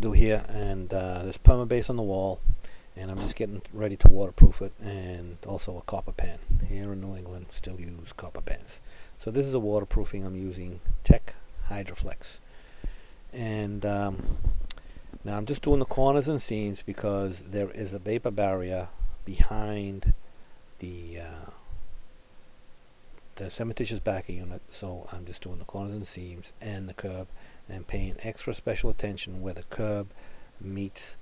do here, and there's perma-base on the wall, and I'm just getting ready to waterproof it, and also a copper pan. Here in New England, still use copper pans. So this is a waterproofing. I'm using Tec Hydraflex, and now I'm just doing the corners and seams because there is a vapor barrier behind the cementitious backer unit, so I'm just doing the corners and seams and the curb, and paying extra special attention where the curb meets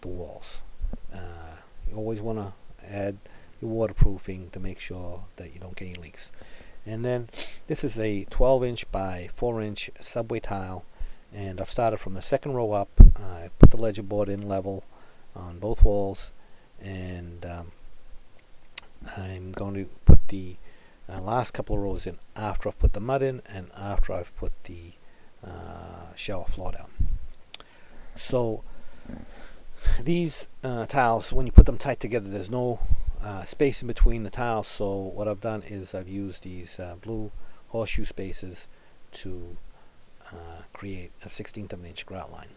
the walls. You always want to add your waterproofing to make sure that you don't get any leaks. And then this is a 12-inch by 4-inch subway tile, and I've started from the second row up. I put the ledger board in level on both walls, and I'm going to put the last couple of rows in after I've put the mud in and after I've put the shower floor down. So these tiles, when you put them tight together, there's no space in between the tiles. So what I've done is I've used these blue horseshoe spaces to create a 1/16 of an inch grout line.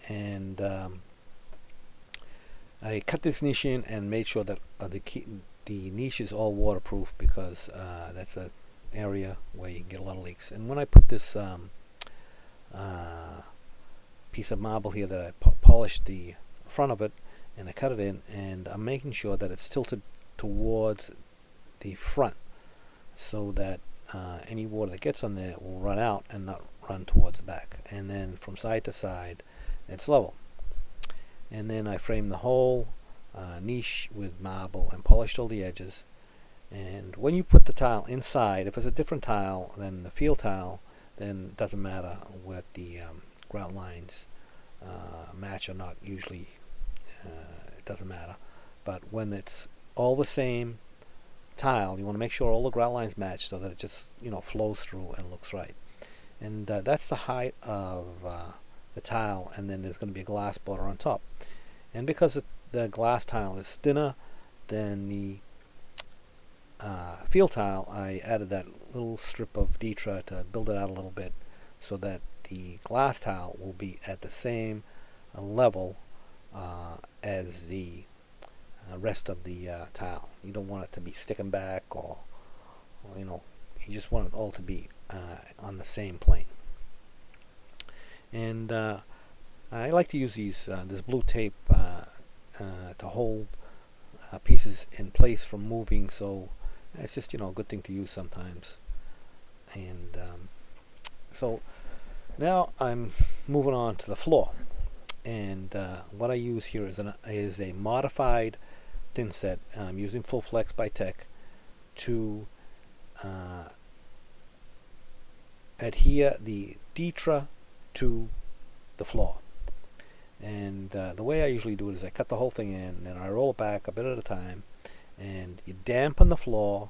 And I cut this niche in and made sure that the niche is all waterproof, because that's an area where you can get a lot of leaks. And when I put this piece of marble here that I polished the front of it, and I cut it in, and I'm making sure that it's tilted towards the front, so that any water that gets on there will run out and not run towards the back. And then from side to side it's level. And then I framed the whole niche with marble and polished all the edges. And when you put the tile inside, if it's a different tile than the field tile, then it doesn't matter what the grout lines match or not. Usually it doesn't matter. But when it's all the same tile, you want to make sure all the grout lines match, so that it just flows through and looks right. And that's the height of the tile, and then there's going to be a glass border on top. And because the glass tile is thinner than the field tile, I added that little strip of Ditra to build it out a little bit, so that the glass tile will be at the same level as the rest of the tile. You don't want it to be sticking back, or you just want it all to be on the same plane. And I like to use this blue tape to hold pieces in place from moving, so it's just a good thing to use sometimes. And so now I'm moving on to the floor, and what I use here is a modified thin set. I'm using Fulflex by Tec to adhere the Ditra to the floor. And the way I usually do it is I cut the whole thing in, and I roll it back a bit at a time, and you dampen the floor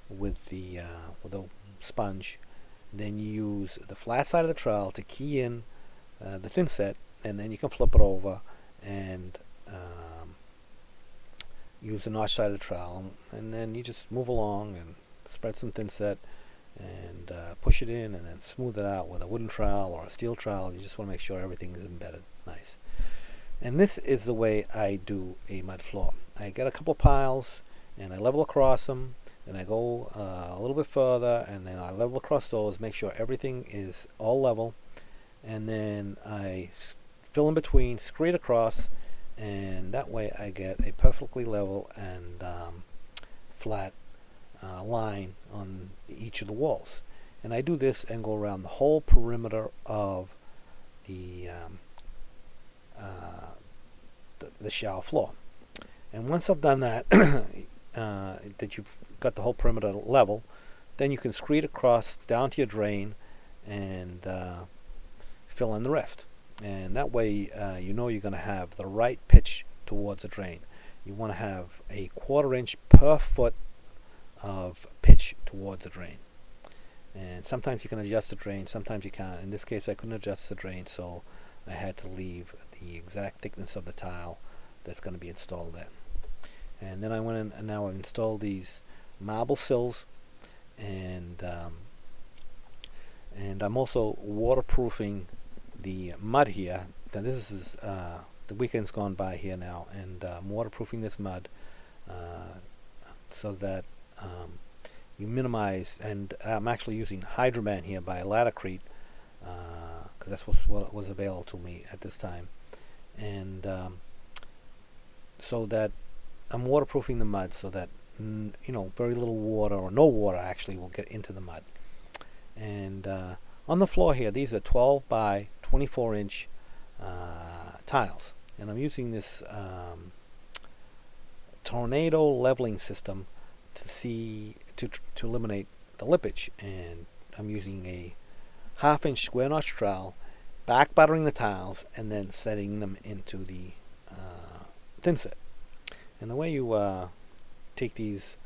with the sponge. Then you use the flat side of the trowel to key in the thin set, and then you can flip it over and use the notch side of the trowel, and then you just move along and spread some thin set and push it in, and then smooth it out with a wooden trowel or a steel trowel. You just want to make sure everything is embedded nice. And this is the way I do a mud floor. I get a couple piles and I level across them, and I go a little bit further, and then I level across those, make sure everything is all level, and then I fill in between, screed across, and that way I get a perfectly level and flat line on each of the walls. And I do this and go around the whole perimeter of the shower floor. And once I've done that, that you've got the whole perimeter level, then you can screed across down to your drain and fill in the rest. And that way you're going to have the right pitch towards the drain. You want to have a 1/4 inch per foot of pitch towards the drain. And sometimes you can adjust the drain, sometimes you can't. In this case I couldn't adjust the drain, so I had to leave the exact thickness of the tile that's going to be installed there. And then I went in, and now I've installed these marble sills, and I'm also waterproofing the mud here this is the weekend's gone by here now, and I'm waterproofing this mud so that you minimize. And I'm actually using Hydraban here by Latacrete because that's what was available to me at this time, and so that I'm waterproofing the mud so that very little water or no water actually will get into the mud. And on the floor here, these are 12 by 24 inch tiles, and I'm using this tornado leveling system to eliminate the lippage, and I'm using a 1/2 inch square notch trowel, back buttering the tiles, and then setting them into the thin set. And the way you take these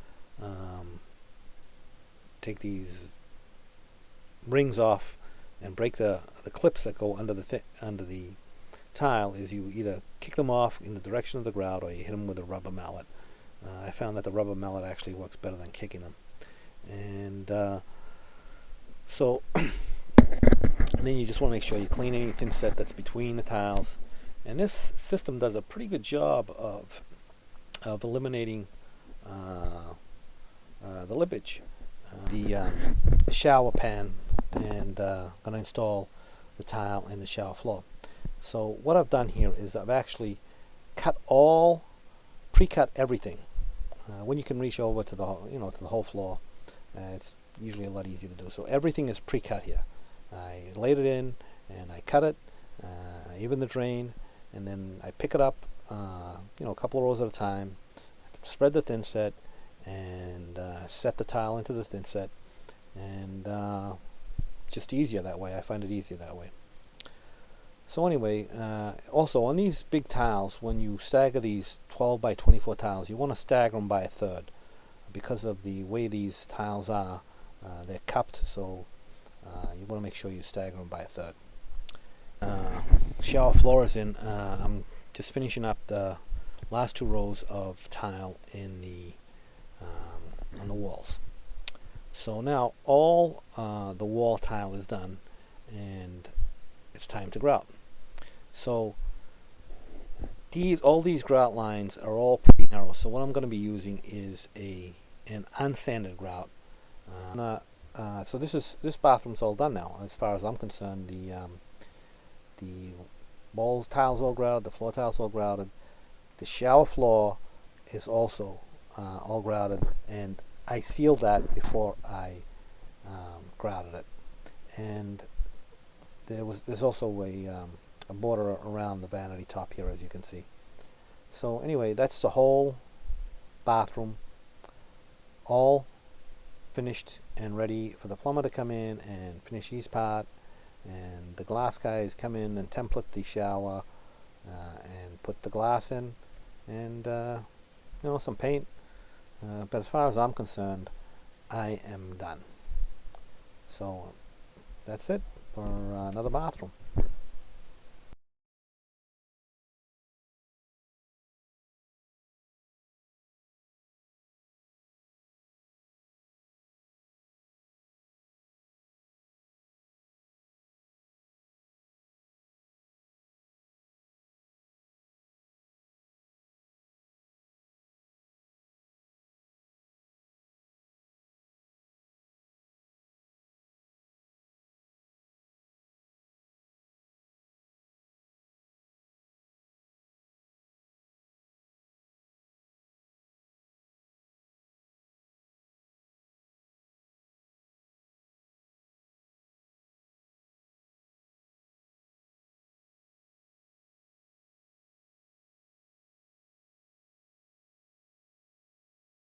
rings off and break the clips that go under the tile is you either kick them off in the direction of the grout or you hit them with a rubber mallet. I found that the rubber mallet actually works better than kicking them. And so then you just want to make sure you clean any thin set that's between the tiles. And this system does a pretty good job of eliminating the lippage. The shower pan, and going to install the tile in the shower floor. So what I've done here is I've actually pre-cut everything. When you can reach over to the whole floor, it's usually a lot easier to do. So everything is pre-cut here. I laid it in and I cut it, even the drain, and then I pick it up, a couple of rows at a time, spread the thin set, and set the tile into the thin set, and just easier that way. I find it easier that way. So anyway, also on these big tiles, when you stagger these 12 by 24 tiles, you want to stagger them by 1/3 because of the way these tiles are. They're cupped, so you want to make sure you stagger them by 1/3. Shower floor is in. I'm just finishing up the last 2 rows of tile in the on the walls. So now all the wall tile is done, and it's time to grout. So all these grout lines are all pretty narrow. So what I'm going to be using is an unsanded grout. So this bathroom's all done now, as far as I'm concerned. The wall tiles all grouted, the floor tiles all grouted. The shower floor is also all grouted, and I sealed that before I grouted it. And there's also a border around the vanity top here, as you can see. So anyway, that's the whole bathroom, all finished and ready for the plumber to come in and finish his part, and the glass guys come in and template the shower and put the glass in, and some paint. But as far as I'm concerned, I am done. So that's it for another bathroom.